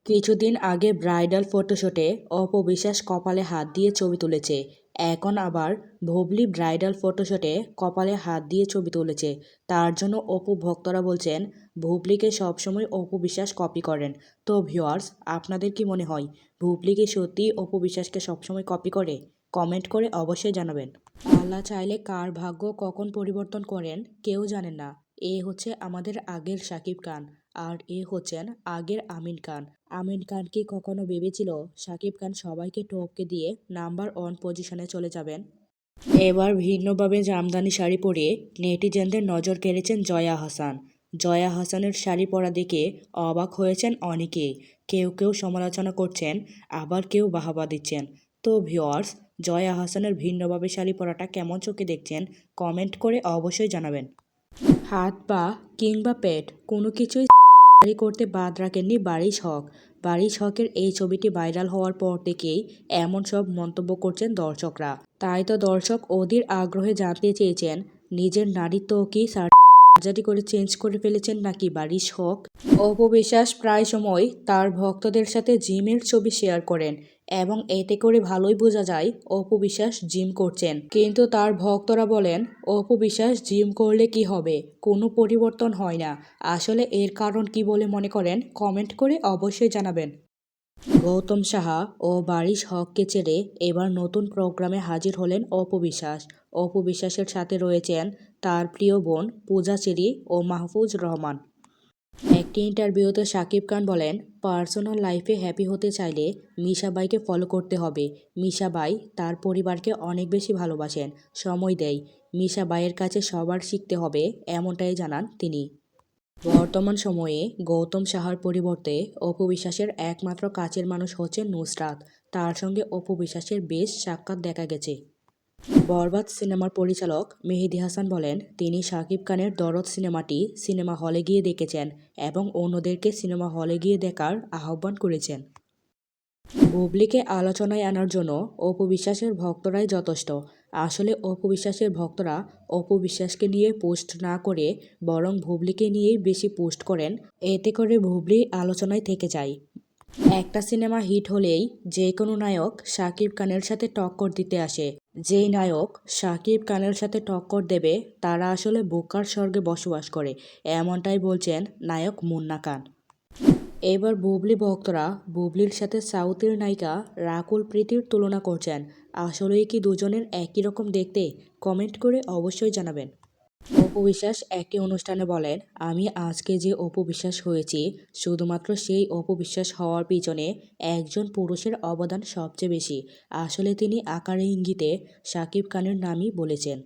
কিছুদিন আগে ব্রাইডাল ফটোশুটে অপু বিশ্বাস কপালে হাত দিয়ে ছবি তুলেছে। এখন আবার বুবলি ব্রাইডাল ফটোশুটে কপালে হাত দিয়ে ছবি তুলেছে। তার জন্য অপু ভক্তরা বলছেন বুবলিকে সবসময় অপু বিশ্বাস কপি করেন। তো ভিউয়ার্স, আপনাদের কি মনে হয় বুবলি কি সত্যিই অপু বিশ্বাসকে সবসময় কপি করে? কমেন্ট করে অবশ্যই জানাবেন। আল্লাহ চাইলে কার ভাগ্য কখন পরিবর্তন করেন কেউ জানেন না। এ হচ্ছে আমাদের আগের শাকিব খান, আর এ হচ্ছেন আগের আমিন খান। আমিন খান কি কখনো ভেবেছিল শাকিব খান সবাইকে টপকে দিয়ে নাম্বার 1 পজিশনে চলে যাবেন? এবার ভিন্নভাবে জামদানি শাড়ি পরে নেটিজেনদের নজর কেড়েছেন জয়া আহসান। জয়া আহসানের শাড়ি পরা দেখে অবাক হয়েছেন অনেকেই। কেউ কেউ সমালোচনা করছেন, আবার কেউ বাহবা দিচ্ছেন। তো ভিউয়ার্স, জয়া আহসানের ভিন্নভাবে শাড়ি পরাটা কেমন চোখে দেখছেন কমেন্ট করে অবশ্যই জানাবেন। হাত পা কিংবা পেট কোনো কিছুই জারি করতে বাদ রাখেননি বারিশ হক। বারিশ হকের এই ছবিটি ভাইরাল হওয়ার পর থেকেই এমন সব মন্তব্য করছেন দর্শকরা। তাই তো দর্শক অধীর আগ্রহে জানতে চেয়েছেন নিজের নারীত্ব কি সার্জারি করে চেঞ্জ করে ফেলেছেন নাকি বারিশ হক। অপু বিশ্বাস প্রায় সময় তার ভক্তদের সাথে জিমের ছবি শেয়ার করেন এবং এতে করে ভালোই বোঝা যায় অপু বিশ্বাস জিম করছেন। কিন্তু তার ভক্তরা বলেন অপু বিশ্বাস জিম করলে কি হবে, কোনো পরিবর্তন হয় না। আসলে এর কারণ কি বলে মনে করেন কমেন্ট করে অবশ্যই জানাবেন। গৌতম সাহা ও বারিশ হককে ছেড়ে এবার নতুন প্রোগ্রামে হাজির হলেন অপু বিশ্বাস। অপু বিশ্বাসের সাথে রয়েছেন তার প্রিয় বোন পূজা চেরি ও মাহফুজ রহমান। একটি ইন্টারভিউতে শাকিব খান বলেন, পার্সোনাল লাইফে হ্যাপি হতে চাইলে মিশাবাইকে ফলো করতে হবে। মিশাবাই তার পরিবারকে অনেক বেশি ভালোবাসেন, সময় দেয়। মিশাবাইয়ের কাছে সবার শিখতে হবে, এমনটাই জানান তিনি। বর্তমান সময়ে গৌতম সাহার পরিবর্তে অপু বিশ্বাসের একমাত্র কাছের মানুষ হচ্ছেন নুসরাত। তার সঙ্গে অপু বিশ্বাসের বেশ সাক্ষাৎ দেখা গেছে। বরবাদ সিনেমার পরিচালক মেহেদী হাসান বলেন, তিনি শাকিব খানের দরদ সিনেমাটি সিনেমা হলে গিয়ে দেখেছেন এবং অন্যদেরকে সিনেমা হলে গিয়ে দেখার আহ্বান করেছেন। বুবলিকে আলোচনায় আনার জন্য অপু বিশ্বাসের ভক্তরাই যথেষ্ট। আসলে অপু বিশ্বাসের ভক্তরা অপু বিশ্বাসকে নিয়ে পোস্ট না করে বরং বুবলিকে নিয়েই বেশি পোস্ট করেন। এতে করে বুবলি আলোচনায় থেকে যায়। একটা সিনেমা হিট হলেই যে কোনো নায়ক শাকিব খানের সাথে টক্কর দিতে আসে। যেই নায়ক শাকিব খানের সাথে টক্কর দেবে তারা আসলে বোকার স্বর্গে বসবাস করে, এমনটাই বলছেন নায়ক মুন্না খান। এবার বুবলি ভক্তরা বুবলির সাথে সাউথের নায়িকা রাকুল প্রীতির তুলনা করছেন। আসলেই কি দুজনের একই রকম দেখতে? কমেন্ট করে অবশ্যই জানাবেন। অপু বিশ্বাস একটি অনুষ্ঠানে বলেন, আমি আজকে যে অপু বিশ্বাস হয়েছি শুধুমাত্র সেই অপু বিশ্বাস হওয়ার পিছনে একজন পুরুষের অবদান সবচেয়ে বেশি। আসলে তিনি আকারে ইঙ্গিতে শাকিব খানের নামই বলেছেন।